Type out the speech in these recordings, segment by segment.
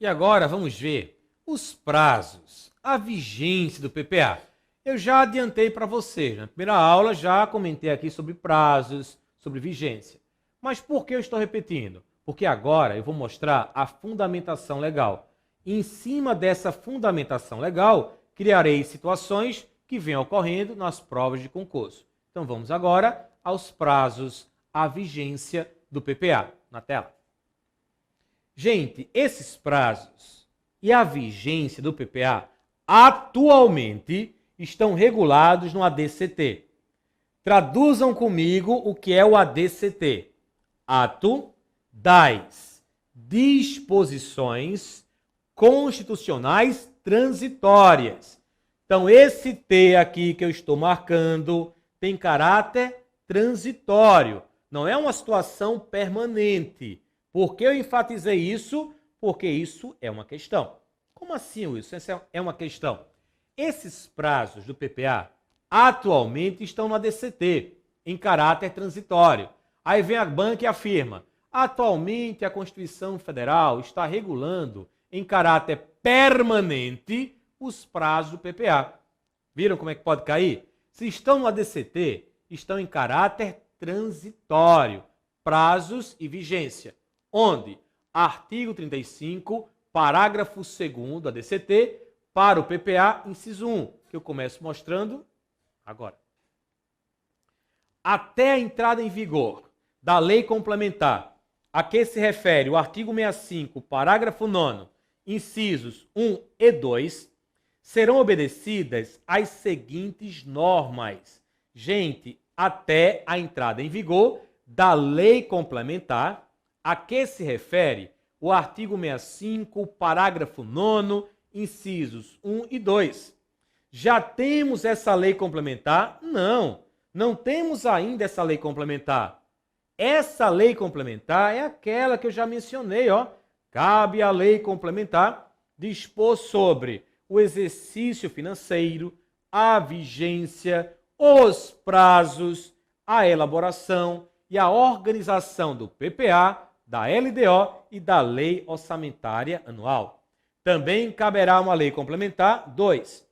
E agora vamos ver os prazos, a vigência do PPA. Eu já adiantei para vocês, na primeira aula já comentei aqui sobre prazos, sobre vigência. Mas por que eu estou repetindo? Porque agora eu vou mostrar a fundamentação legal. E em cima dessa fundamentação legal, criarei situações que vêm ocorrendo nas provas de concurso. Então vamos agora aos prazos, a vigência do PPA. Na tela. Gente, esses prazos e a vigência do PPA atualmente estão regulados no ADCT. Traduzam comigo o que é o ADCT. Ato das Disposições Constitucionais Transitórias. Então, esse T aqui que eu estou marcando tem caráter transitório. Não é uma situação permanente. Por que eu enfatizei isso? Porque isso é uma questão. Como assim, Wilson? Essa é uma questão. Esses prazos do PPA atualmente estão no ADCT, em caráter transitório. Aí vem a banca e afirma: atualmente a Constituição Federal está regulando em caráter permanente os prazos do PPA. Viram como é que pode cair? Se estão no ADCT, estão em caráter transitório, prazos e vigência. Onde? Artigo 35, parágrafo 2º do ADCT, para o PPA, inciso 1, que eu começo mostrando agora. Até a entrada em vigor da lei complementar, a que se refere o artigo 65, parágrafo 9º, incisos 1 e 2, serão obedecidas as seguintes normas. Gente, até a entrada em vigor da lei complementar, a que se refere o artigo 65, parágrafo 9º, incisos 1 e 2. Já temos essa lei complementar? Não temos ainda essa lei complementar. Essa lei complementar é aquela que eu já mencionei, ó. Cabe à lei complementar dispor sobre o exercício financeiro, a vigência, os prazos, a elaboração e a organização do PPA, da LDO e da Lei Orçamentária Anual. Também caberá uma lei complementar 2.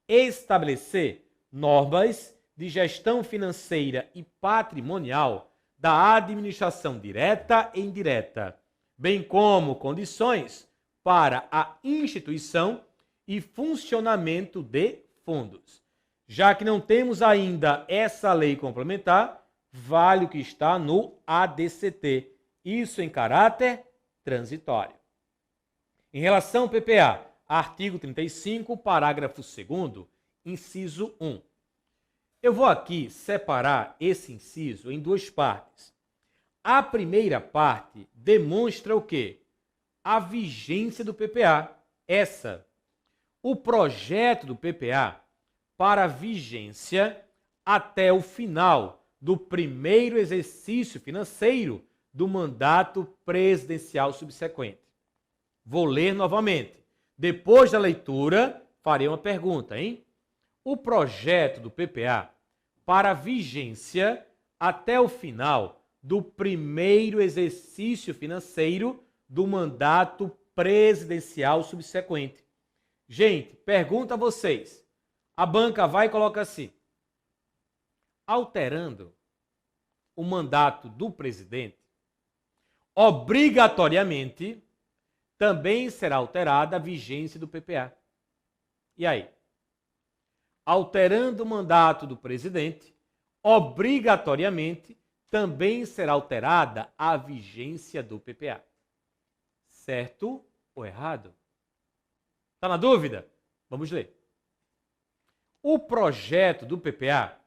Estabelecer normas de gestão financeira e patrimonial da administração direta e indireta, bem como condições para a instituição e funcionamento de fundos. Já que não temos ainda essa lei complementar, vale o que está no ADCT. Isso em caráter transitório. Em relação ao PPA, artigo 35, parágrafo 2º, inciso 1. Eu vou aqui separar esse inciso em duas partes. A primeira parte demonstra o quê? A vigência do PPA. O projeto do PPA para vigência até o final do primeiro exercício financeiro do mandato presidencial subsequente. Vou ler novamente. Depois da leitura, farei uma pergunta, hein? O projeto do PPA para vigência até o final do primeiro exercício financeiro do mandato presidencial subsequente. Gente, pergunta a vocês. A banca vai e coloca assim: alterando o mandato do presidente, obrigatoriamente também será alterada a vigência do PPA. E aí? Alterando o mandato do presidente, obrigatoriamente também será alterada a vigência do PPA. Certo ou errado? Está na dúvida? Vamos ler. O projeto do PPA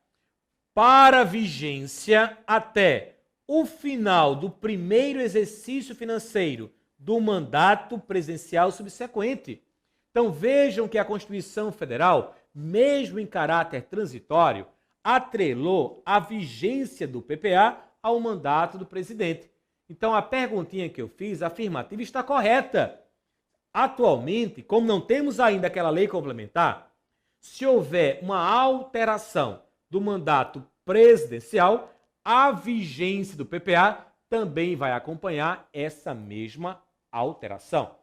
para vigência até o final do primeiro exercício financeiro do mandato presidencial subsequente. Então vejam que a Constituição Federal, mesmo em caráter transitório, atrelou a vigência do PPA ao mandato do presidente. Então a perguntinha que eu fiz, afirmativa, está correta. Atualmente, como não temos ainda aquela lei complementar, se houver uma alteração do mandato presidencial, a vigência do PPA também vai acompanhar essa mesma alteração.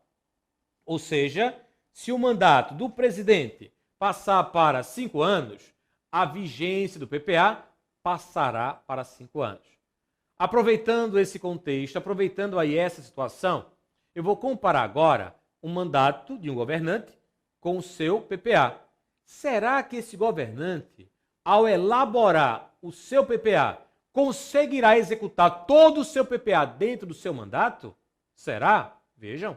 Ou seja, se o mandato do presidente passar para 5 anos, a vigência do PPA passará para 5 anos. Aproveitando esse contexto, aproveitando aí essa situação, eu vou comparar agora o mandato de um governante com o seu PPA. Será que esse governante, ao elaborar o seu PPA, conseguirá executar todo o seu PPA dentro do seu mandato? Será? Vejam.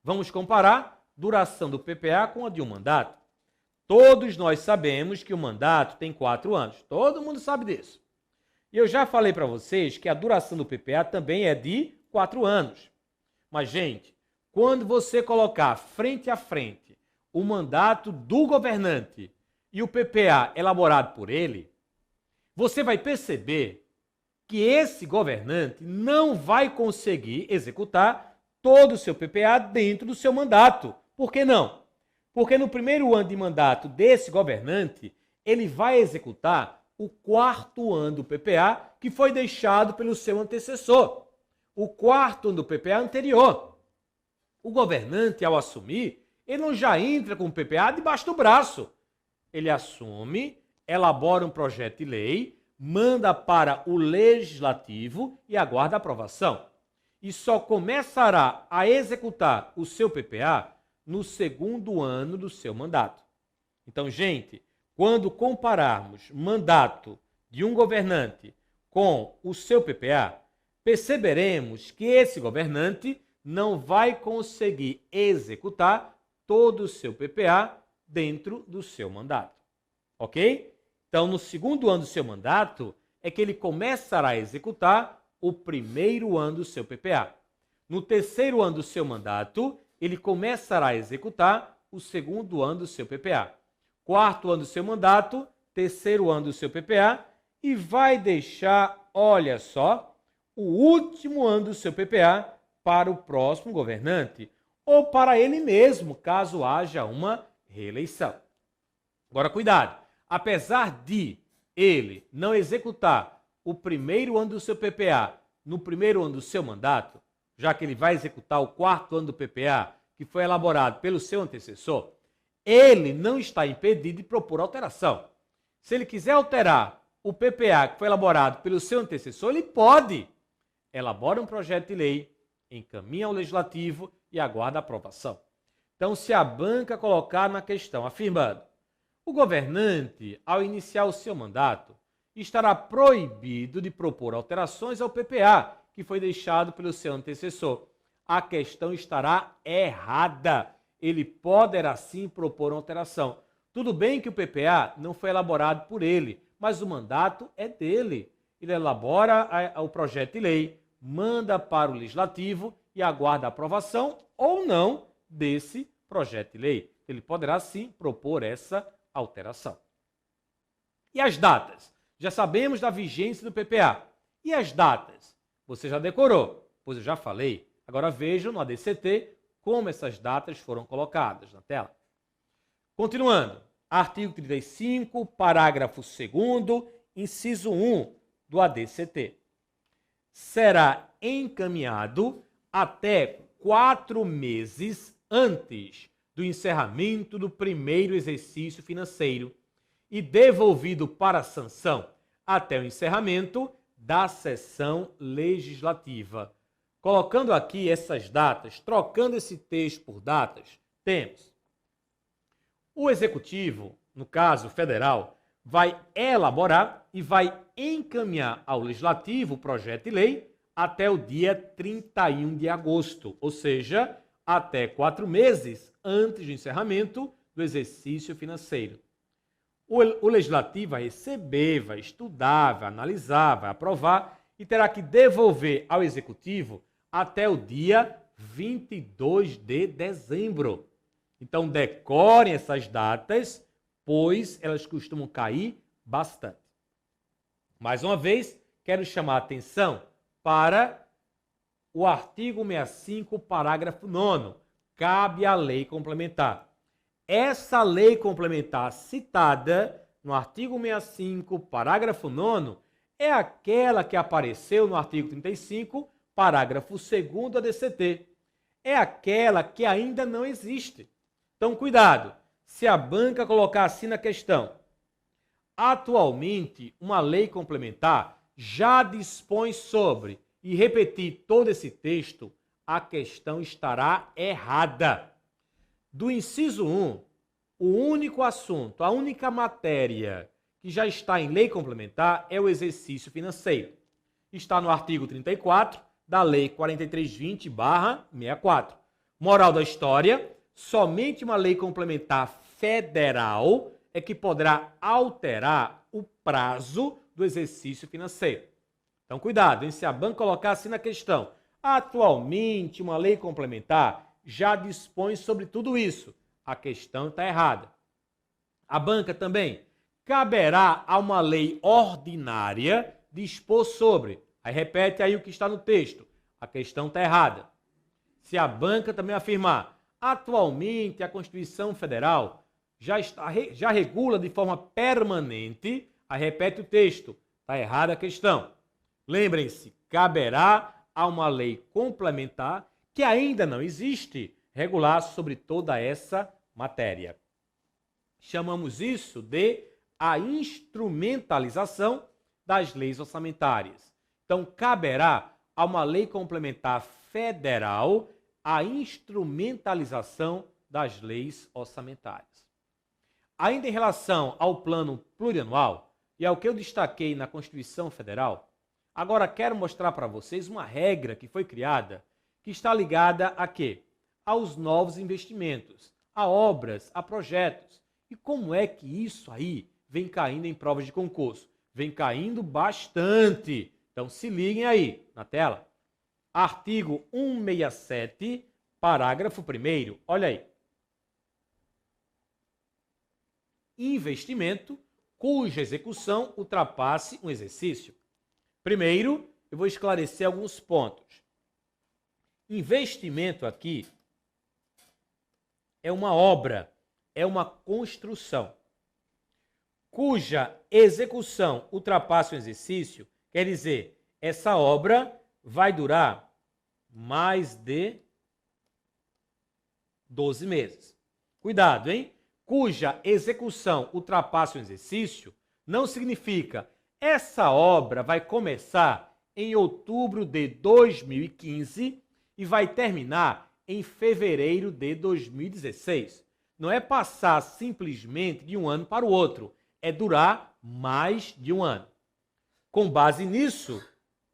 Vamos comparar duração do PPA com a de um mandato. Todos nós sabemos que o mandato tem 4 anos. Todo mundo sabe disso. E eu já falei para vocês que a duração do PPA também é de 4 anos. Mas, gente, quando você colocar frente a frente o mandato do governante e o PPA elaborado por ele, você vai perceber que esse governante não vai conseguir executar todo o seu PPA dentro do seu mandato. Por que não? Porque no primeiro ano de mandato desse governante, ele vai executar o 4º ano do PPA que foi deixado pelo seu antecessor. O 4º ano do PPA anterior. O governante, ao assumir, ele não já entra com o PPA debaixo do braço. Ele assume, elabora um projeto de lei, manda para o legislativo e aguarda a aprovação. E só começará a executar o seu PPA no 2º ano do seu mandato. Então, gente, quando compararmos mandato de um governante com o seu PPA, perceberemos que esse governante não vai conseguir executar todo o seu PPA dentro do seu mandato. Ok? Então, no 2º ano do seu mandato, é que ele começará a executar o 1º ano do seu PPA. No 3º ano do seu mandato, ele começará a executar o 2º ano do seu PPA. 4º ano do seu mandato, 3º ano do seu PPA e vai deixar, olha só, o último ano do seu PPA para o próximo governante ou para ele mesmo, caso haja uma reeleição. Agora, cuidado. Apesar de ele não executar o 1º ano do seu PPA no 1º ano do seu mandato, já que ele vai executar o 4º ano do PPA que foi elaborado pelo seu antecessor, ele não está impedido de propor alteração. Se ele quiser alterar o PPA que foi elaborado pelo seu antecessor, ele pode. Elabora um projeto de lei, encaminha ao legislativo e aguarda a aprovação. Então, se a banca colocar na questão afirmando o governante, ao iniciar o seu mandato, estará proibido de propor alterações ao PPA que foi deixado pelo seu antecessor, a questão estará errada. Ele poderá sim propor uma alteração. Tudo bem que o PPA não foi elaborado por ele, mas o mandato é dele. Ele elabora o projeto de lei, manda para o legislativo e aguarda a aprovação ou não desse projeto de lei. Ele poderá sim propor essa alteração. E as datas? Já sabemos da vigência do PPA. E as datas? Você já decorou, pois eu já falei. Agora vejam no ADCT como essas datas foram colocadas na tela. Continuando, artigo 35, parágrafo 2º, inciso 1 do ADCT. Será encaminhado até 4 meses antes do encerramento do primeiro exercício financeiro e devolvido para sanção até o encerramento da sessão legislativa. Colocando aqui essas datas, trocando esse texto por datas, temos o Executivo, no caso federal, vai elaborar e vai encaminhar ao Legislativo o projeto de lei até o dia 31 de agosto, ou seja, até 4 meses antes do encerramento do exercício financeiro. O Legislativo vai receber, vai estudar, vai analisar, vai aprovar e terá que devolver ao Executivo até o dia 22 de dezembro. Então, decorem essas datas, pois elas costumam cair bastante. Mais uma vez, quero chamar a atenção para o artigo 65, parágrafo 9º. Cabe à lei complementar. Essa lei complementar citada no artigo 65, parágrafo 9º, é aquela que apareceu no artigo 35, parágrafo 2º do ADCT. é aquela que ainda não existe. Então, cuidado. Se a banca colocar assim na questão, atualmente, uma lei complementar já dispõe sobre, e repetir todo esse texto, a questão estará errada. Do inciso 1, o único assunto, a única matéria que já está em lei complementar é o exercício financeiro. Está no artigo 34 da Lei 4320/64. Moral da história, somente uma lei complementar federal é que poderá alterar o prazo do exercício financeiro. Então, cuidado, hein? Se a banca colocar assim na questão, atualmente uma lei complementar já dispõe sobre tudo isso. A questão está errada. A banca também caberá a uma lei ordinária dispor sobre. Aí repete aí o que está no texto. A questão está errada. Se a banca também afirmar, atualmente a Constituição Federal já regula de forma permanente, aí repete o texto. Está errada a questão. Lembrem-se, caberá a uma lei complementar que ainda não existe regular sobre toda essa matéria. Chamamos isso de a instrumentalização das leis orçamentárias. Então, caberá a uma lei complementar federal a instrumentalização das leis orçamentárias. Ainda em relação ao plano plurianual, e ao que eu destaquei na Constituição Federal, agora quero mostrar para vocês uma regra que foi criada, que está ligada a quê? Aos novos investimentos, a obras, a projetos. E como é que isso aí vem caindo em provas de concurso? Vem caindo bastante. Então se liguem aí na tela. Artigo 167, parágrafo 1º. Olha aí. Investimento cuja execução ultrapasse um exercício. Primeiro, eu vou esclarecer alguns pontos. Investimento aqui é uma obra, é uma construção, cuja execução ultrapasse um exercício, quer dizer, essa obra vai durar mais de 12 meses. Cuidado, hein? Cuja execução ultrapasse um exercício não significa essa obra vai começar em outubro de 2015 e vai terminar em fevereiro de 2016. Não é passar simplesmente de um ano para o outro, é durar mais de um ano. Com base nisso,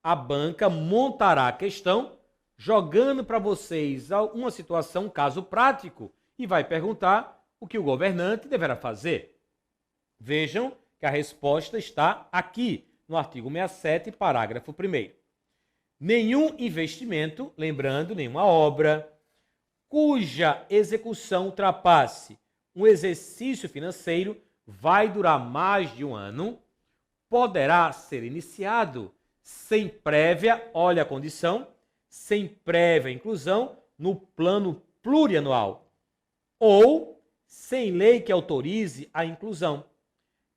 a banca montará a questão, jogando para vocês uma situação, um caso prático, e vai perguntar o que o governante deverá fazer. Vejam que a resposta está aqui, no artigo 67, parágrafo 1º. Nenhum investimento, lembrando, nenhuma obra, cuja execução ultrapasse um exercício financeiro vai durar mais de um ano, poderá ser iniciado sem prévia, olha a condição, sem prévia inclusão no plano plurianual ou sem lei que autorize a inclusão.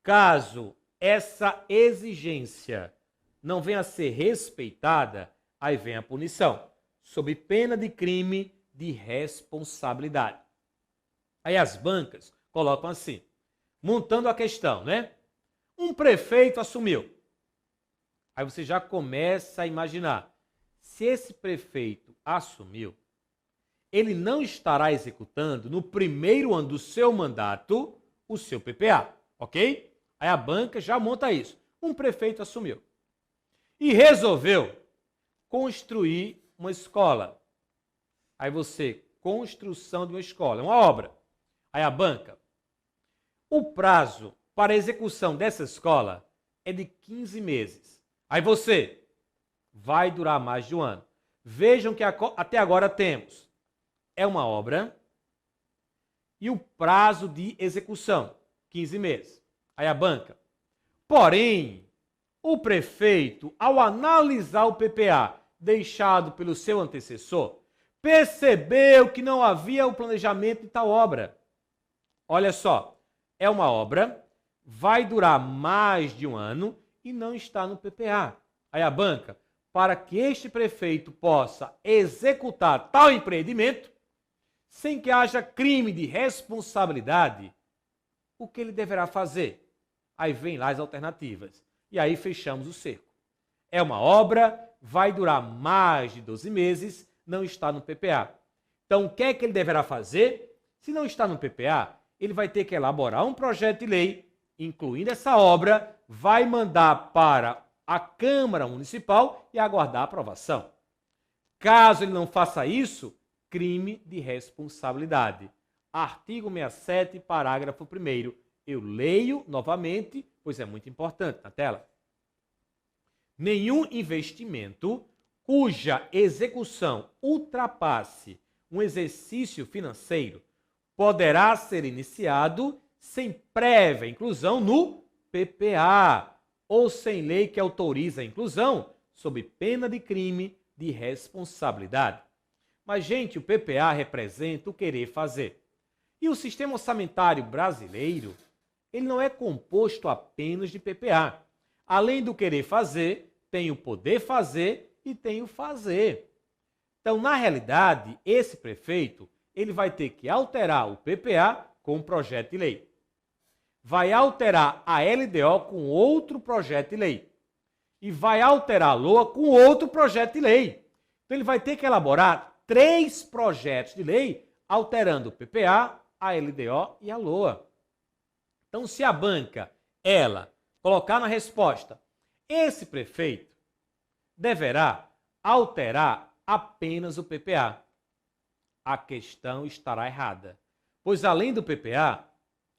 Caso essa exigência não venha a ser respeitada, aí vem a punição, sob pena de crime de responsabilidade. Aí as bancas colocam assim, montando a questão, né? Um prefeito assumiu. Aí você já começa a imaginar, se esse prefeito assumiu, ele não estará executando no primeiro ano do seu mandato o seu PPA, ok? Aí a banca já monta isso. Um prefeito assumiu e resolveu construir uma escola. Aí você, construção de uma escola, uma obra. Aí a banca, o prazo para a execução dessa escola é de 15 meses. Aí você, vai durar mais de um ano. Vejam que até agora temos, é uma obra e o prazo de execução, 15 meses. Aí a banca. Porém, o prefeito, ao analisar o PPA deixado pelo seu antecessor, percebeu que não havia o planejamento de tal obra. Olha só, é uma obra, vai durar mais de um ano e não está no PPA. Aí a banca, para que este prefeito possa executar tal empreendimento, sem que haja crime de responsabilidade, o que ele deverá fazer? Aí vem lá as alternativas. E aí fechamos o cerco. É uma obra, vai durar mais de 12 meses, não está no PPA. Então, o que é que ele deverá fazer? Se não está no PPA, ele vai ter que elaborar um projeto de lei, incluindo essa obra, vai mandar para a Câmara Municipal e aguardar a aprovação. Caso ele não faça isso, crime de responsabilidade. Artigo 67, parágrafo 1º. Eu leio novamente, pois é muito importante na tela. Nenhum investimento cuja execução ultrapasse um exercício financeiro poderá ser iniciado sem prévia inclusão no PPA ou sem lei que autoriza a inclusão, sob pena de crime de responsabilidade. Mas, gente, o PPA representa o querer fazer. E o sistema orçamentário brasileiro, ele não é composto apenas de PPA. Além do querer fazer, tem o poder fazer e tem o fazer. Então, na realidade, esse prefeito, ele vai ter que alterar o PPA com um projeto de lei. Vai alterar a LDO com outro projeto de lei. E vai alterar a LOA com outro projeto de lei. Então, ele vai ter que elaborar 3 projetos de lei, alterando o PPA, a LDO e a LOA. Então, se a banca, ela, colocar na resposta, esse prefeito deverá alterar apenas o PPA, a questão estará errada. Pois, além do PPA,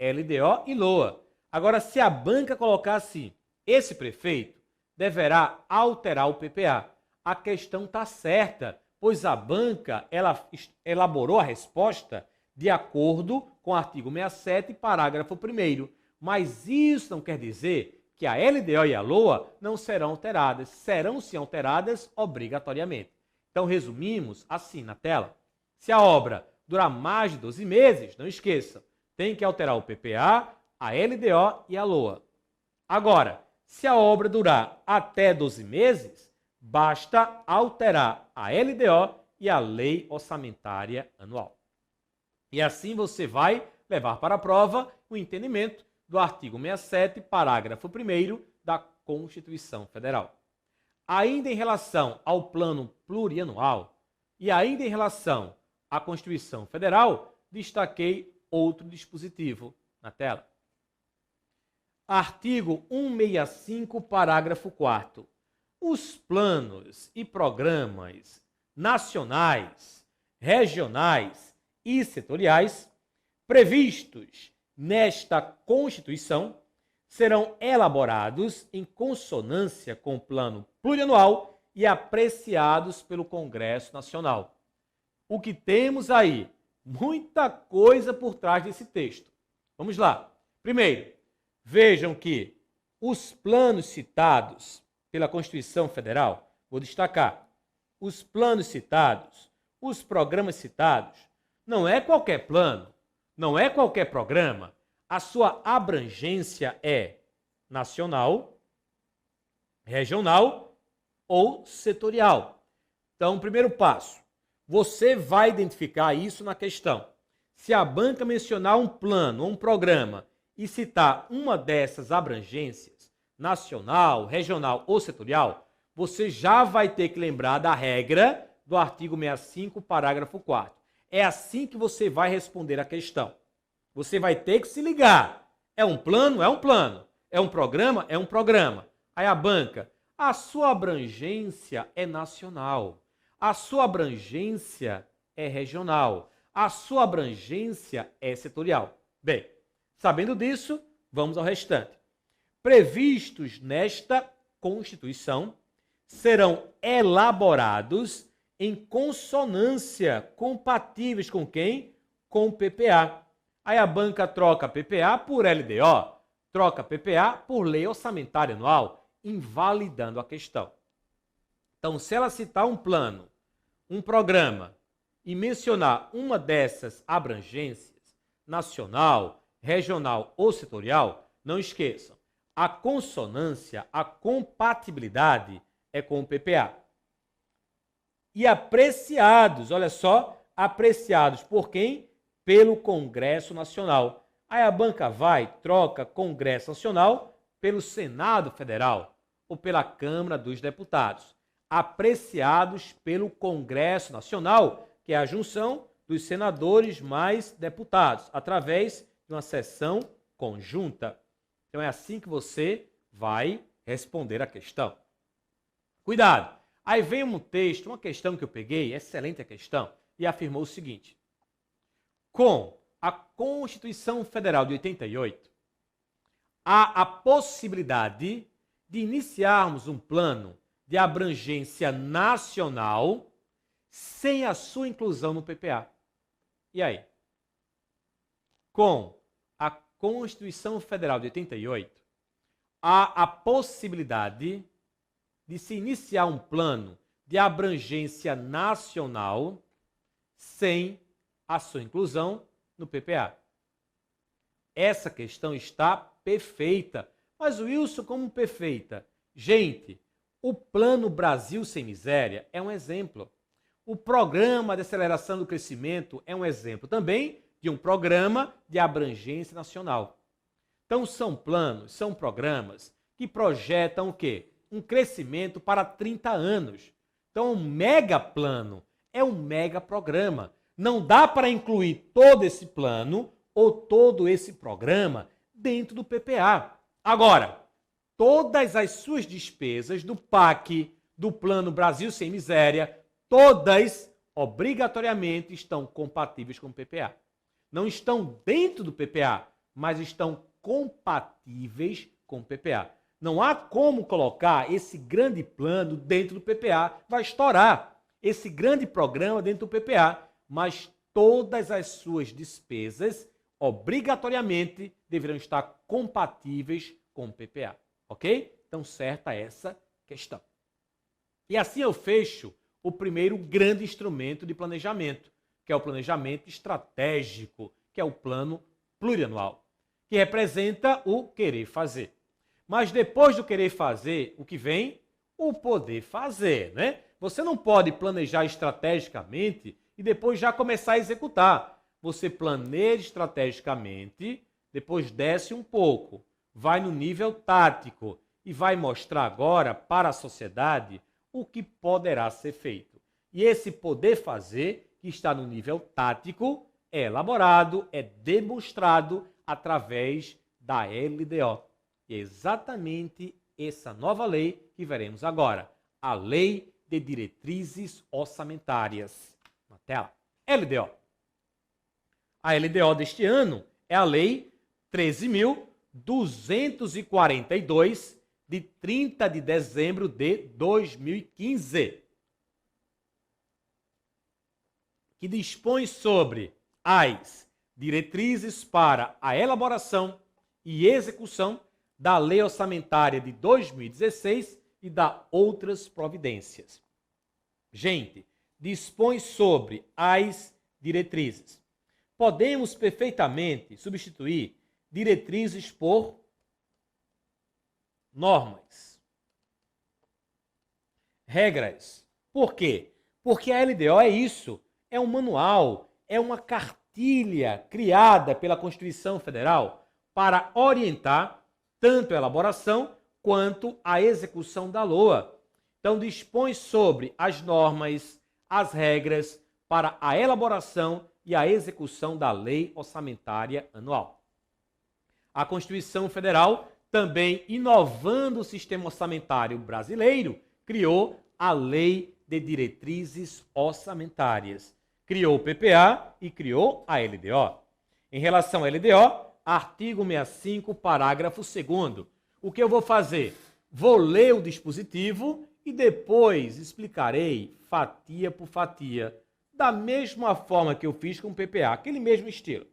LDO e LOA. Agora, se a banca colocar assim, esse prefeito deverá alterar o PPA, a questão está certa, pois a banca ela elaborou a resposta de acordo com o artigo 67, parágrafo 1º. Mas isso não quer dizer que a LDO e a LOA não serão alteradas. Serão sim alteradas obrigatoriamente. Então, resumimos assim na tela. Se a obra durar mais de 12 meses, não esqueça, tem que alterar o PPA, a LDO e a LOA. Agora, se a obra durar até 12 meses, basta alterar a LDO e a Lei Orçamentária Anual. E assim você vai levar para a prova o entendimento do artigo 67, parágrafo 1º da Constituição Federal. Ainda em relação ao plano plurianual e ainda em relação à Constituição Federal, destaquei outro dispositivo na tela. Artigo 165, parágrafo 4º. Os planos e programas nacionais, regionais e setoriais previstos nesta Constituição serão elaborados em consonância com o plano plurianual e apreciados pelo Congresso Nacional. O que temos aí? Muita coisa por trás desse texto. Vamos lá. Primeiro, vejam que os planos citados pela Constituição Federal, vou destacar, os planos citados, os programas citados, não é qualquer plano, não é qualquer programa. A sua abrangência é nacional, regional ou setorial. Então, primeiro passo, você vai identificar isso na questão. Se a banca mencionar um plano ou um programa e citar uma dessas abrangências, nacional, regional ou setorial, você já vai ter que lembrar da regra do artigo 65, parágrafo 4º. É assim que você vai responder a questão. Você vai ter que se ligar. É um plano? É um plano. É um programa? É um programa. Aí a banca, a sua abrangência é nacional. A sua abrangência é regional. A sua abrangência é setorial. Bem, sabendo disso, vamos ao restante. Previstos nesta Constituição serão elaborados em consonância, compatíveis com quem? Com o PPA. Aí a banca troca PPA por LDO, troca PPA por Lei Orçamentária Anual, invalidando a questão. Então, se ela citar um plano, um programa e mencionar uma dessas abrangências, nacional, regional ou setorial, não esqueçam, a consonância, a compatibilidade é com o PPA. e apreciados, olha só, apreciados por quem? Pelo Congresso Nacional. Aí a banca vai, troca Congresso Nacional pelo Senado Federal ou pela Câmara dos Deputados. Apreciados pelo Congresso Nacional, que é a junção dos senadores mais deputados, através de uma sessão conjunta. Então é assim que você vai responder a questão. Cuidado! Aí vem um texto, uma questão que eu peguei, excelente a questão, e afirmou o seguinte: com a Constituição Federal de 88, há a possibilidade de iniciarmos um plano de abrangência nacional sem a sua inclusão no PPA. E aí? Com a Constituição Federal de 88, há a possibilidade de se iniciar um plano de abrangência nacional sem a sua inclusão no PPA. Essa questão está perfeita. Mas, Wilson, como perfeita? Gente, o Plano Brasil Sem Miséria é um exemplo. O Programa de Aceleração do Crescimento é um exemplo também de um programa de abrangência nacional. Então, são planos, são programas que projetam o quê? Um crescimento para 30 anos. Então, um mega plano é um mega programa. Não dá para incluir todo esse plano ou todo esse programa dentro do PPA. Agora, todas as suas despesas do PAC, do Plano Brasil Sem Miséria, todas obrigatoriamente estão compatíveis com o PPA. Não estão dentro do PPA, mas estão compatíveis com o PPA. Não há como colocar esse grande plano dentro do PPA, vai estourar esse grande programa dentro do PPA, mas todas as suas despesas obrigatoriamente deverão estar compatíveis com o PPA, ok? Então, certa essa questão. E assim eu fecho o primeiro grande instrumento de planejamento, que é o planejamento estratégico, que é o plano plurianual, que representa o querer fazer. Mas depois do querer fazer, o que vem? O poder fazer, né? Você não pode planejar estrategicamente e depois já começar a executar. Você planeja estrategicamente, depois desce um pouco, vai no nível tático e vai mostrar agora para a sociedade o que poderá ser feito. E esse poder fazer, que está no nível tático, é elaborado, é demonstrado através da LDO. E é exatamente essa nova lei que veremos agora, a Lei de Diretrizes Orçamentárias. Na tela, LDO. A LDO deste ano é a Lei 13.242, de 30 de dezembro de 2015, que dispõe sobre as diretrizes para a elaboração e execução da Lei Orçamentária de 2016 e da outras providências. Gente, dispõe sobre as diretrizes. Podemos perfeitamente substituir diretrizes por normas, regras. Por quê? Porque a LDO é isso, é um manual, é uma cartilha criada pela Constituição Federal para orientar tanto a elaboração quanto a execução da LOA. Então, dispõe sobre as normas, as regras para a elaboração e a execução da Lei Orçamentária Anual. A Constituição Federal, também inovando o sistema orçamentário brasileiro, criou a Lei de Diretrizes Orçamentárias. Criou o PPA e criou a LDO. Em relação à LDO, artigo 65, parágrafo 2º. O que eu vou fazer? Vou ler o dispositivo e depois explicarei fatia por fatia, da mesma forma que eu fiz com o PPA, aquele mesmo estilo.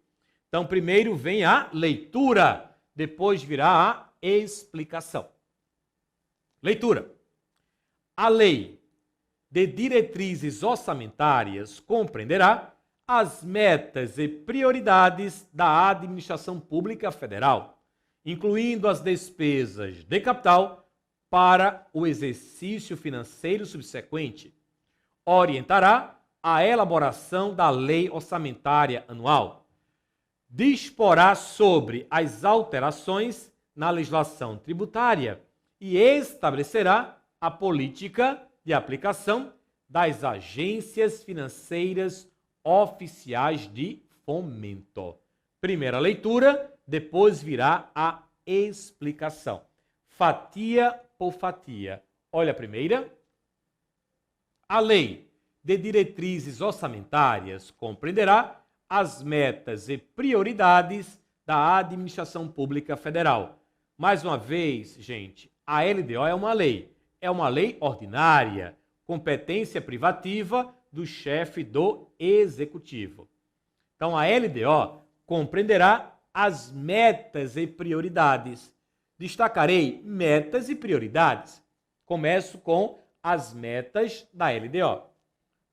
Então, primeiro vem a leitura, depois virá a explicação. Leitura. A Lei de Diretrizes Orçamentárias compreenderá as metas e prioridades da administração pública federal, incluindo as despesas de capital para o exercício financeiro subsequente, orientará a elaboração da lei orçamentária anual, disporá sobre as alterações na legislação tributária e estabelecerá a política de aplicação das agências financeiras oficiais de fomento. Primeira leitura, depois virá a explicação. Fatia por fatia. Olha a primeira. A lei de diretrizes orçamentárias compreenderá as metas e prioridades da administração pública federal. Mais uma vez, gente, a LDO é uma lei ordinária, competência privativa do chefe do executivo. Então, a LDO compreenderá as metas e prioridades. Destacarei metas e prioridades. Começo com as metas da LDO.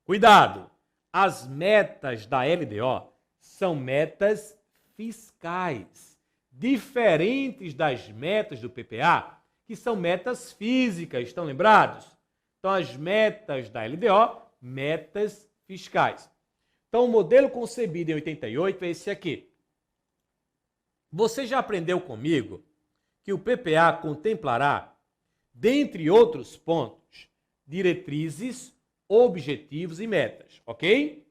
Cuidado! As metas da LDO são metas fiscais, diferentes das metas do PPA, que são metas físicas, estão lembrados? Então, as metas da LDO, metas fiscais. Então, o modelo concebido em 88 é esse aqui. Você já aprendeu comigo que o PPA contemplará, dentre outros pontos, diretrizes, objetivos e metas, ok?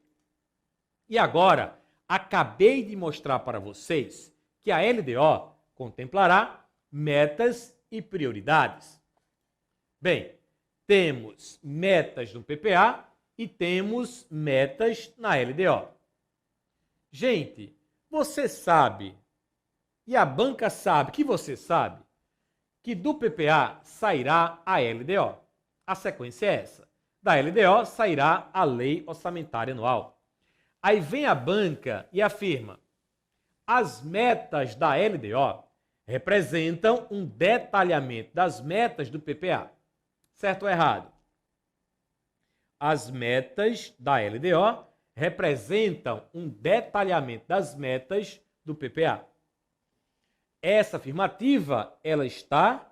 E agora, acabei de mostrar para vocês que a LDO contemplará metas e prioridades. Bem, temos metas no PPA e temos metas na LDO. Gente, você sabe, e a banca sabe que você sabe, que do PPA sairá a LDO. A sequência é essa. Da LDO sairá a Lei Orçamentária Anual. Aí vem a banca e afirma: as metas da LDO representam um detalhamento das metas do PPA. Certo ou errado? As metas da LDO representam um detalhamento das metas do PPA. Essa afirmativa, ela está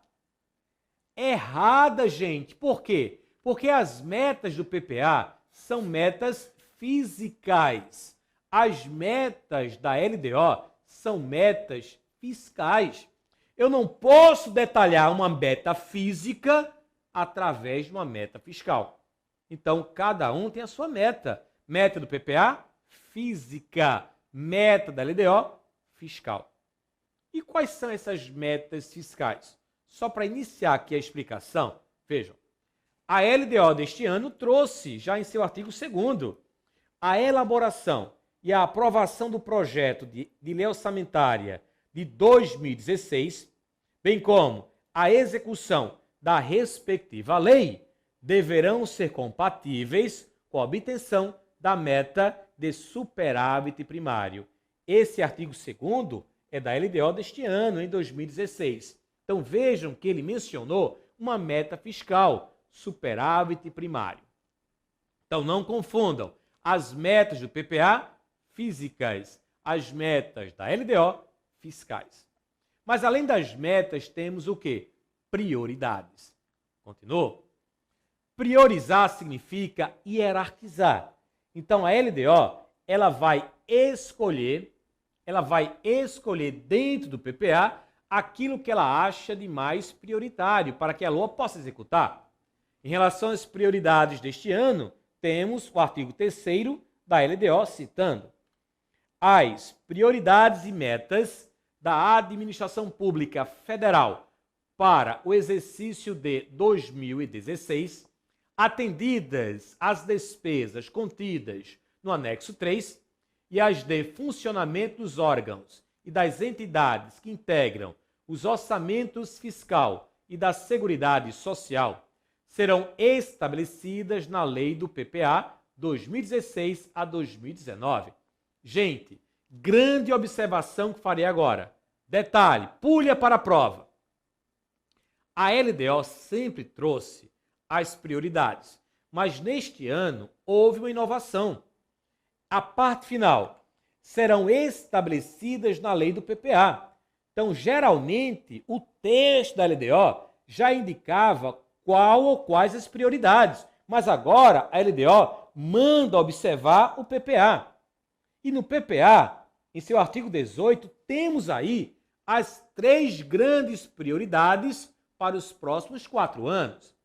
errada, gente. Por quê? Porque as metas do PPA são metas fiscais. As metas da LDO são metas fiscais. Eu não posso detalhar uma meta física através de uma meta fiscal. Então, cada um tem a sua meta. Meta do PPA, física. Meta da LDO, fiscal. E quais são essas metas fiscais? Só para iniciar aqui a explicação, vejam. A LDO deste ano trouxe, já em seu artigo 2º, a elaboração e a aprovação do projeto de lei orçamentária de 2016, bem como a execução da respectiva lei, deverão ser compatíveis com a obtenção da meta de superávit primário. Esse artigo 2º é da LDO deste ano, em 2016. Então vejam que ele mencionou uma meta fiscal, superávit primário. Então não confundam as metas do PPA físicas, as metas da LDO fiscais. Mas além das metas temos o quê? Prioridades. Continuou? Priorizar significa hierarquizar. Então a LDO, ela vai escolher dentro do PPA aquilo que ela acha de mais prioritário para que a LOA possa executar. Em relação às prioridades deste ano, temos o artigo 3º da LDO citando: as prioridades e metas da administração pública federal para o exercício de 2016, atendidas as despesas contidas no anexo 3 e as de funcionamento dos órgãos e das entidades que integram os orçamentos fiscal e da Seguridade Social, serão estabelecidas na lei do PPA 2016 a 2019. Gente, grande observação que farei agora. Detalhe, pulha para a prova. A LDO sempre trouxe as prioridades, mas neste ano houve uma inovação. A parte final serão estabelecidas na lei do PPA. Então, geralmente, o texto da LDO já indicava qual ou quais as prioridades, Mas agora a LDO manda observar o PPA. E no PPA, em seu artigo 18, temos aí as 3 grandes prioridades para os próximos 4 anos.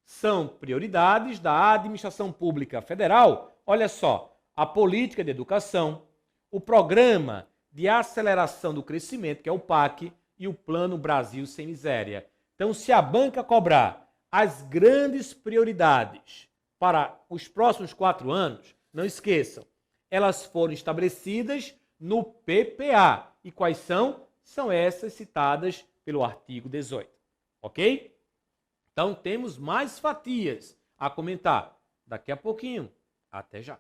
São prioridades da administração pública federal. Olha só, a política de educação, o programa de aceleração do crescimento, que é o PAC, e o Plano Brasil Sem Miséria. Então, se a banca cobrar as grandes prioridades para os próximos 4 anos, não esqueçam, elas foram estabelecidas no PPA. E quais são? São essas citadas pelo artigo 18. Ok? Então, temos mais fatias a comentar daqui a pouquinho. Até já.